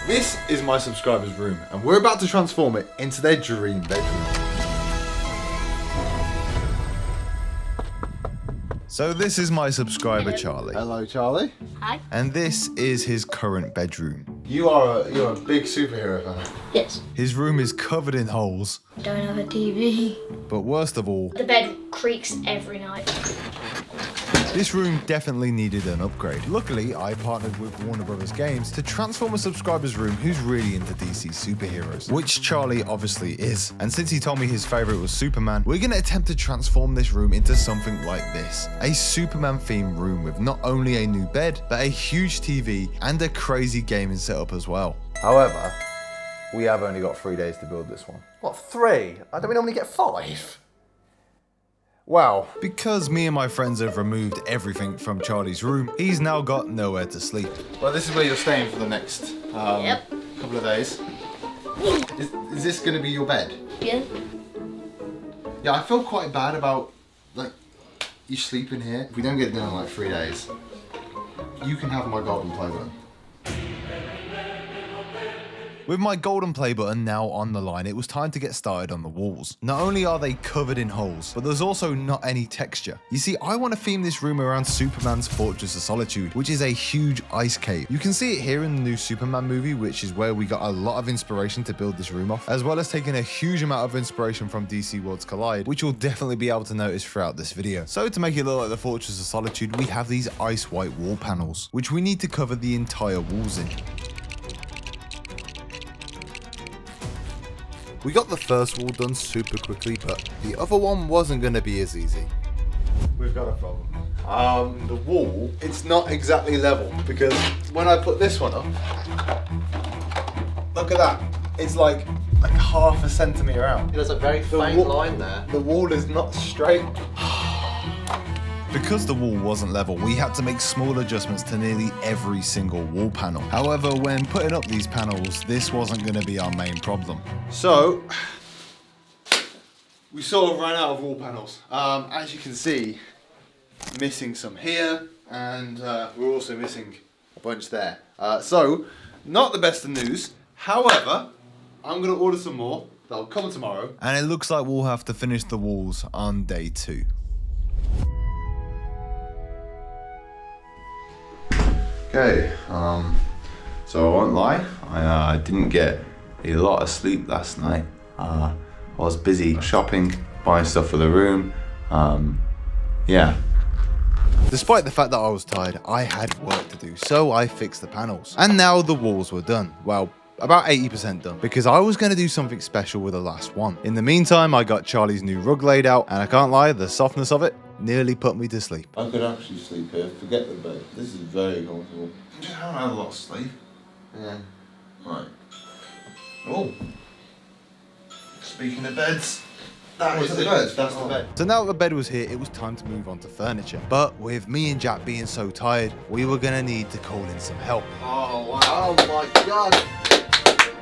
This is my subscriber's room, and we're about to transform it into their dream bedroom. So this is my subscriber, Charlie. Hello, Charlie. Hi. And this is his current bedroom. You're a big superhero fan. Yes. His room is covered in holes. I don't have a TV. But worst of all, The bed creaks every night. this room definitely needed an upgrade. Luckily, I partnered with Warner Brothers Games to transform a subscriber's room who's really into DC superheroes, which Charlie obviously is. And since he told me his favorite was Superman, we're gonna attempt to transform this room into something like this. A Superman themed room with not only a new bed, but a huge TV and a crazy gaming setup as well. However, we have only got 3 days to build this one. What, 3? I don't we normally get 5? Wow. Because me and my friends have removed everything from Charlie's room, he's now got nowhere to sleep. Well, this is where you're staying for the next couple of days. Is this going to be your bed? Yeah. Yeah, I feel quite bad about, like, you sleeping here. If we don't get it done in like 3 days, you can have my golden play button. With my golden play button now on the line, it was time to get started on the walls. Not only are they covered in holes, but there's also not any texture. You see, I want to theme this room around Superman's Fortress of Solitude, which is a huge ice cave. You can see it here in the new Superman movie, which is where we got a lot of inspiration to build this room off, as well as taking a huge amount of inspiration from DC Worlds Collide, which you'll definitely be able to notice throughout this video. So to make it look like the Fortress of Solitude, we have these ice white wall panels, which we need to cover the entire walls in. We got the first wall done super quickly, but the other one wasn't going to be as easy. We've got a problem. The wall, it's not exactly level, because when I put this one up, look at that. It's like half a centimetre out. There's a very faint line there. The wall is not straight. Because the wall wasn't level, we had to make small adjustments to nearly every single wall panel. However, when putting up these panels, this wasn't going to be our main problem. So, we sort of ran out of wall panels. As you can see, missing some here, and we're also missing a bunch there. So, not the best of news. However, I'm going to order some more. They'll come tomorrow. And it looks like we'll have to finish the walls on day 2. Okay, so I won't lie, I didn't get a lot of sleep last night. I was busy shopping, buying stuff for the room, yeah. Despite the fact that I was tired, I had work to do, so I fixed the panels. And now the walls were done. Well, about 80% done, because I was going to do something special with the last one. In the meantime, I got Charlie's new rug laid out, and I can't lie, the softness of it nearly put me to sleep. I could actually sleep here, forget the bed. This is very comfortable. I just haven't had a lot of sleep. Yeah. Right. Oh. Speaking of beds, that's the bed. That's the bed. So now that the bed was here, it was time to move on to furniture. But with me and Jack being so tired, we were gonna need to call in some help. Oh wow. Oh my god.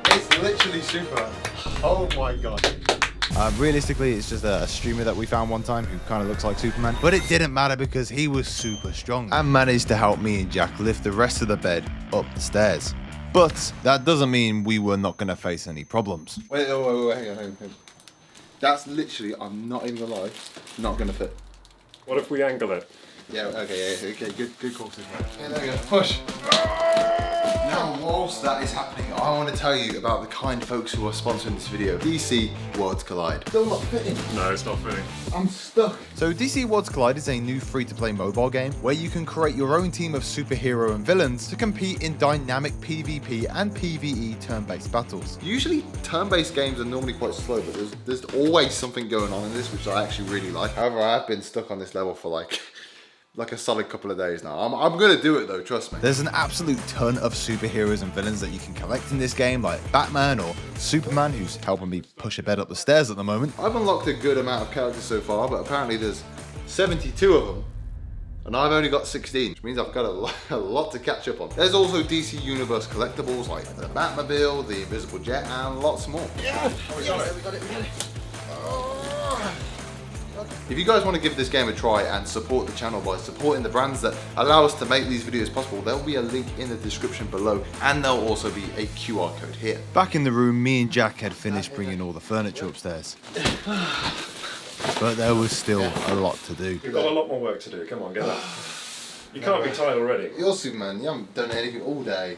It's literally Superman. Oh my god. Realistically, it's just a streamer that we found one time who kind of looks like Superman. But it didn't matter because he was super strong and managed to help me and Jack lift the rest of the bed up the stairs. But that doesn't mean we were not going to face any problems. Wait, hang on. That's literally, I'm not even gonna lie, not going to fit. What if we angle it? Yeah, okay, good call, Superman. Yeah, there we go, push. Now, whilst that is happening, I want to tell you about the kind folks who are sponsoring this video. DC Worlds Collide. Still not fitting. No, it's not fitting. I'm stuck. So DC Worlds Collide is a new free-to-play mobile game where you can create your own team of superhero and villains to compete in dynamic PvP and PvE turn-based battles. Usually, turn-based games are normally quite slow, but there's always something going on in this, which I actually really like. However, I have been stuck on this level for like a solid couple of days now. I'm gonna do it though, trust me. There's an absolute ton of superheroes and villains that you can collect in this game, like Batman or Superman, who's helping me push a bed up the stairs at the moment. I've unlocked a good amount of characters so far, but apparently there's 72 of them, and I've only got 16, which means I've got a lot to catch up on. There's also DC Universe collectibles like the Batmobile, the Invisible Jet, and lots more. Yeah! We got it. If you guys want to give this game a try and support the channel by supporting the brands that allow us to make these videos possible, there'll be a link in the description below, and there'll also be a QR code here. Back in the room, me and Jack had finished bringing all the furniture upstairs. But there was still a lot to do. You've got a lot more work to do. Come on, get up. You can't be tired already. You're Superman, you haven't done anything all day.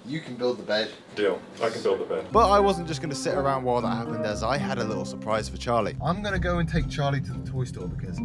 You can build the bed. Deal. I can build the bed. But I wasn't just going to sit around while that happened, as I had a little surprise for Charlie. I'm going to go and take Charlie to the toy store because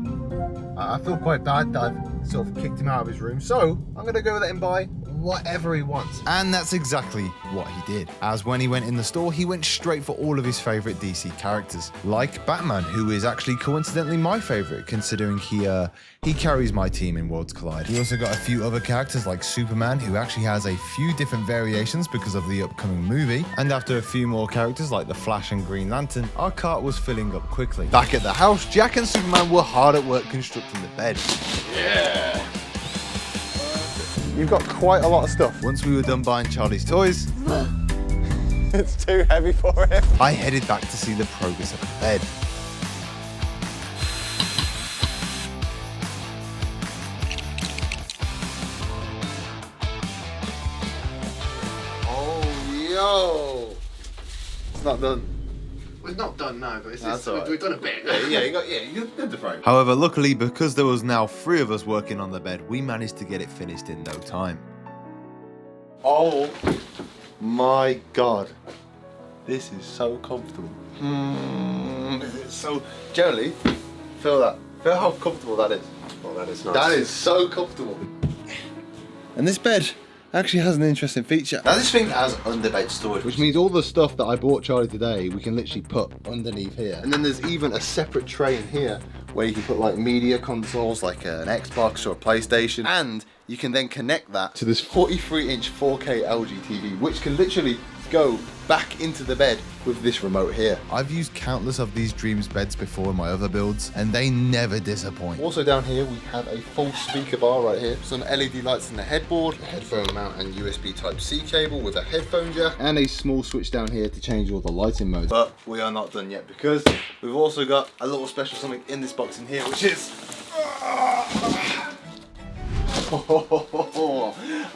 I feel quite bad that I've sort of kicked him out of his room. So I'm going to go let him buy whatever he wants. And that's exactly what he did. As when he went in the store, he went straight for all of his favorite DC characters, like Batman, who is actually coincidentally my favorite, considering he carries my team in Worlds Collide. We also got a few other characters like Superman, who actually has a few different variations because of the upcoming movie. And after a few more characters like the Flash and Green Lantern, our cart was filling up quickly. Back at the house, Jack and Superman were hard at work constructing the bed. Yeah. You've got quite a lot of stuff. Once we were done buying Charlie's toys, It's too heavy for him. I headed back to see the progress of the bed. Oh, yo! It's not done. It's not done now, but That's all right. we've done a bit. you did the frame. However, luckily, because there was now 3 of us working on the bed, we managed to get it finished in no time. Oh my god. This is so comfortable. It's so... Generally, feel that. Feel how comfortable that is. Oh, that is nice. That is so comfortable. And this bed actually has an interesting feature. Now this thing has underbed storage, which means all the stuff that I bought Charlie today, we can literally put underneath here. And then there's even a separate tray in here where you can put like media consoles, like an Xbox or a PlayStation, and you can then connect that to this 43-inch 4K LG TV, which can literally go back into the bed with this remote here. I've used countless of these Dreams beds before in my other builds, and they never disappoint. Also down here we have a full speaker bar right here, some LED lights in the headboard, a headphone mount and USB Type-C cable with a headphone jack, and a small switch down here to change all the lighting modes. But we are not done yet, because we've also got a little special something in this box in here, which is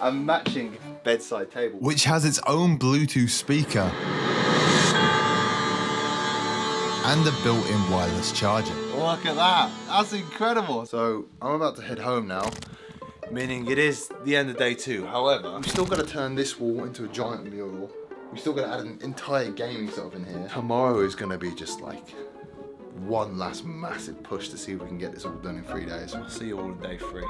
a matching bedside table, which has its own Bluetooth speaker and a built-in wireless charger. Look at that, that's incredible. So I'm about to head home now, meaning it is the end of day 2. However, we've still got to turn this wall into a giant mural. We've still got to add an entire gaming setup in here. Tomorrow is going to be just like one last massive push to see if we can get this all done in 3 days. I'll see you all in day 3.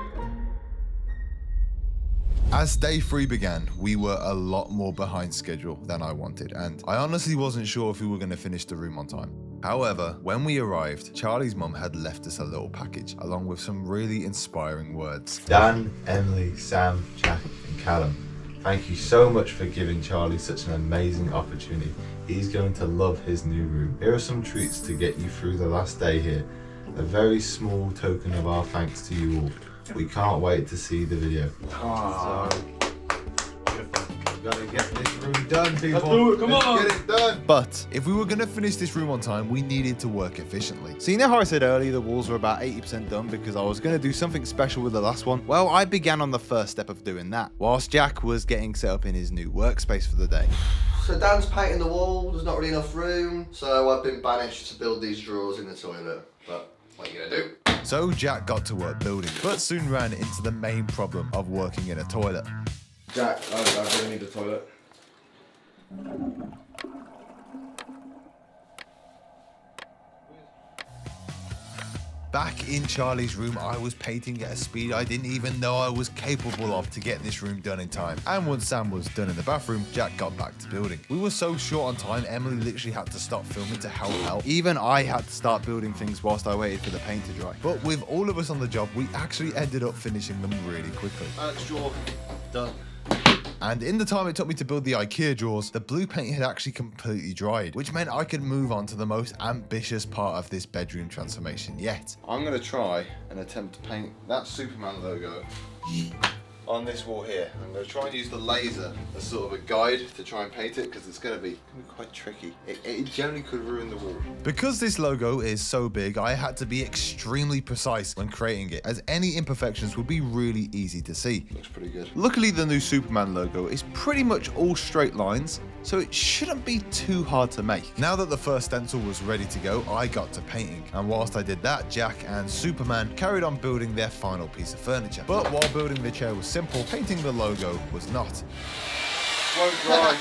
As day 3 began, we were a lot more behind schedule than I wanted, and I honestly wasn't sure if we were going to finish the room on time. However, when we arrived, Charlie's mum had left us a little package, along with some really inspiring words. Dan, Emily, Sam, Jack, and Callum, thank you so much for giving Charlie such an amazing opportunity. He's going to love his new room. Here are some treats to get you through the last day here. A very small token of our thanks to you all. We can't wait to see the video. So, we've got to get this room done, people. Let's do it, come on. Get it done. But if we were going to finish this room on time, we needed to work efficiently. So you know how I said earlier the walls were about 80% done because I was going to do something special with the last one? Well, I began on the first step of doing that, whilst Jack was getting set up in his new workspace for the day. So Dan's painting the wall, there's not really enough room, so I've been banished to build these drawers in the toilet. But what are you gonna do? So Jack got to work building, but soon ran into the main problem of working in a toilet. Jack, I really need a toilet. Back in Charlie's room, I was painting at a speed I didn't even know I was capable of to get this room done in time. And once Sam was done in the bathroom, Jack got back to building. We were so short on time, Emily literally had to stop filming to help out. Even I had to start building things whilst I waited for the paint to dry. But with all of us on the job, we actually ended up finishing them really quickly. Alex drawer, done. And in the time it took me to build the IKEA drawers, the blue paint had actually completely dried, which meant I could move on to the most ambitious part of this bedroom transformation yet. I'm gonna try and attempt to paint that Superman logo on this wall here. I'm going to try and use the laser as sort of a guide to try and paint it because it's going to be quite tricky. It generally could ruin the wall. Because this logo is so big, I had to be extremely precise when creating it, as any imperfections would be really easy to see. Looks pretty good. Luckily, the new Superman logo is pretty much all straight lines, so it shouldn't be too hard to make. Now that the first stencil was ready to go, I got to painting. And whilst I did that, Jack and Superman carried on building their final piece of furniture. But while building the chair was simple, painting the logo was not. Won't dry.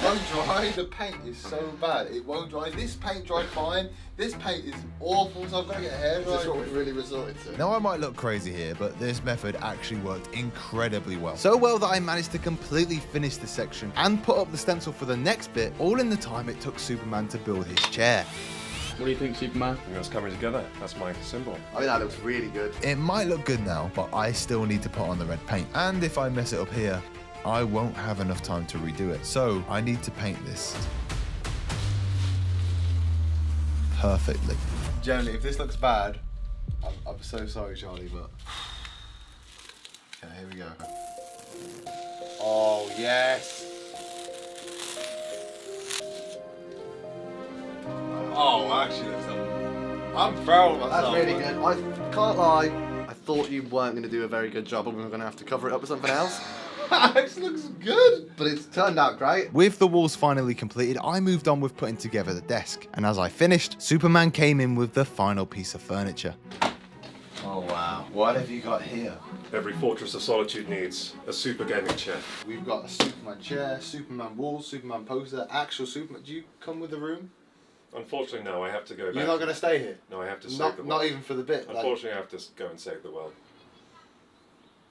Won't dry. The paint is so bad. It won't dry. This paint dried fine. This paint is awful, so I've got to get a hair dryer. That's what we really resorted to. Now I might look crazy here, but this method actually worked incredibly well. So well that I managed to completely finish this section and put up the stencil for the next bit, all in the time it took Superman to build his chair. What do you think, Superman? I think that's coming together. That's my symbol. I think that looks really good. It might look good now, but I still need to put on the red paint. And if I mess it up here, I won't have enough time to redo it. So I need to paint this perfectly. Generally, if this looks bad, I'm so sorry, Charlie, but... Okay, here we go. Oh, yes. Oh, actually looks up. I'm proud of myself. That's really good. I can't lie. I thought you weren't going to do a very good job and we were going to have to cover it up with something else. This looks good. But it's turned out great. With the walls finally completed, I moved on with putting together the desk. And as I finished, Superman came in with the final piece of furniture. Oh, wow. What have you got here? Every Fortress of Solitude needs a super gaming chair. We've got a Superman chair, Superman walls, Superman poster, actual Superman. Do you come with the room? Unfortunately, no, I have to go back. You're not going to stay here? No, I have to save the world. Not even for the bit? Unfortunately, I have to go and save the world.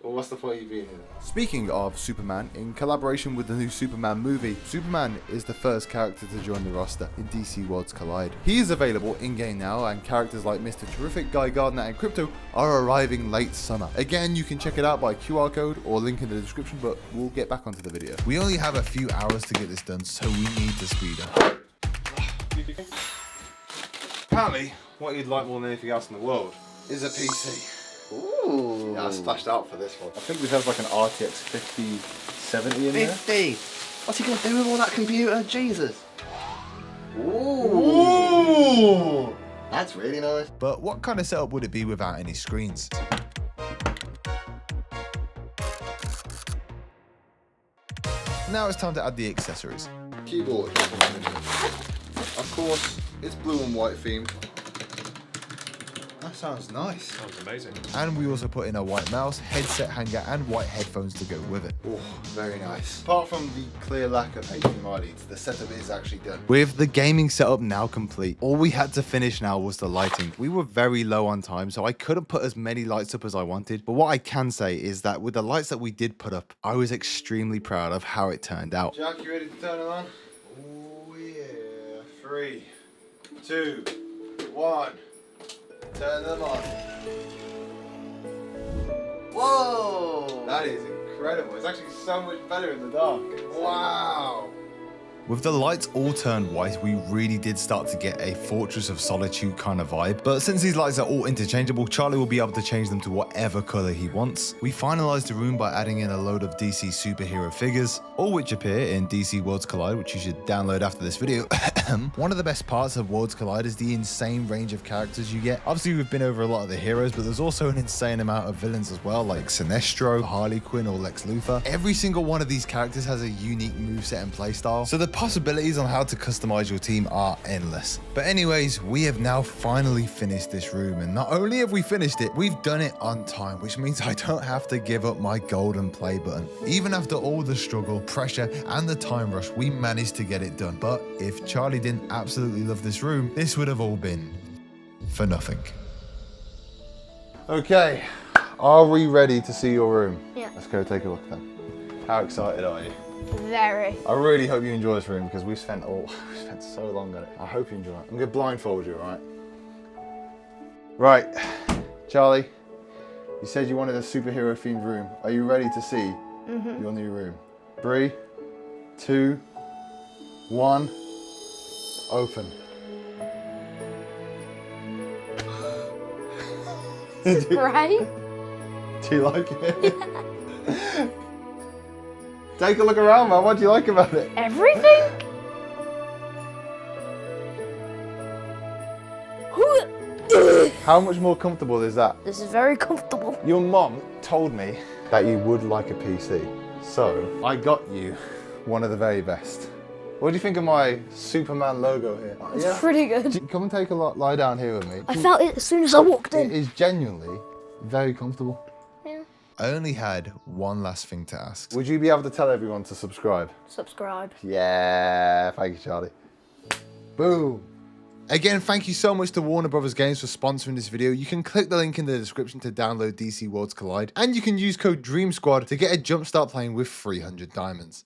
Well, what's the point of you being here? Speaking of Superman, in collaboration with the new Superman movie, Superman is the first character to join the roster in DC Worlds Collide. He is available in-game now, and characters like Mr. Terrific, Guy Gardner, and Crypto are arriving late summer. Again, you can check it out by QR code or link in the description, but we'll get back onto the video. We only have a few hours to get this done, so we need to speed up. Apparently, what you'd like more than anything else in the world is a PC. Ooh. Yeah, I splashed out for this one. I think we have like an RTX 5070 in there. 50. What's he going to do with all that computer? Jesus. Ooh! That's really nice. But what kind of setup would it be without any screens? Now it's time to add the accessories. Keyboard. Of course, it's blue and white themed. That sounds nice. Sounds amazing. And we also put in a white mouse, headset hanger, and white headphones to go with it. Oh, very nice. Apart from the clear lack of HDMI leads, the setup is actually done. With the gaming setup now complete, all we had to finish now was the lighting. We were very low on time, so I couldn't put as many lights up as I wanted. But what I can say is that with the lights that we did put up, I was extremely proud of how it turned out. Jack, you ready to turn it on? Oh yeah. 3, 2, 1. Turn them on. Whoa! That is incredible. It's actually so much better in the dark. Wow. With the lights all turned white, we really did start to get a Fortress of Solitude kind of vibe. But since these lights are all interchangeable, Charlie will be able to change them to whatever color he wants. We finalized the room by adding in a load of DC superhero figures, all which appear in DC Worlds Collide, which you should download after this video. One of the best parts of Worlds Collide is the insane range of characters you get. Obviously, we've been over a lot of the heroes, but there's also an insane amount of villains as well, like Sinestro, Harley Quinn, or Lex Luthor. Every single one of these characters has a unique moveset and playstyle, so the possibilities on how to customize your team are endless. But anyways, we have now finally finished this room, and not only have we finished it, we've done it on time, which means I don't have to give up my golden play button. Even after all the struggle, pressure, and the time rush, we managed to get it done. But if Charlie didn't absolutely love this room, this would have all been for nothing. Okay, are we ready to see your room? Yeah. Let's go take a look then. How excited are you? Very. I really hope you enjoy this room because we spent so long on it. I hope you enjoy it. I'm gonna blindfold you, alright? Right, Charlie, you said you wanted a superhero themed room. Are you ready to see your new room? 3, 2, 1, open. Right? Do you like it? Take a look around, man. What do you like about it? Everything? How much more comfortable is that? This is very comfortable. Your mom told me that you would like a PC, so I got you one of the very best. What do you think of my Superman logo here? It's pretty good. Come and take a lie down here with me. I felt it as soon as I walked It in. is genuinely very comfortable. Yeah. I only had one last thing to ask. Would you be able to tell everyone to subscribe? Subscribe. Yeah, thank you, Charlie. Boom. Again, thank you so much to Warner Brothers Games for sponsoring this video. You can click the link in the description to download DC Worlds Collide, and you can use code DREAMSQUAD to get a jumpstart playing with 300 diamonds.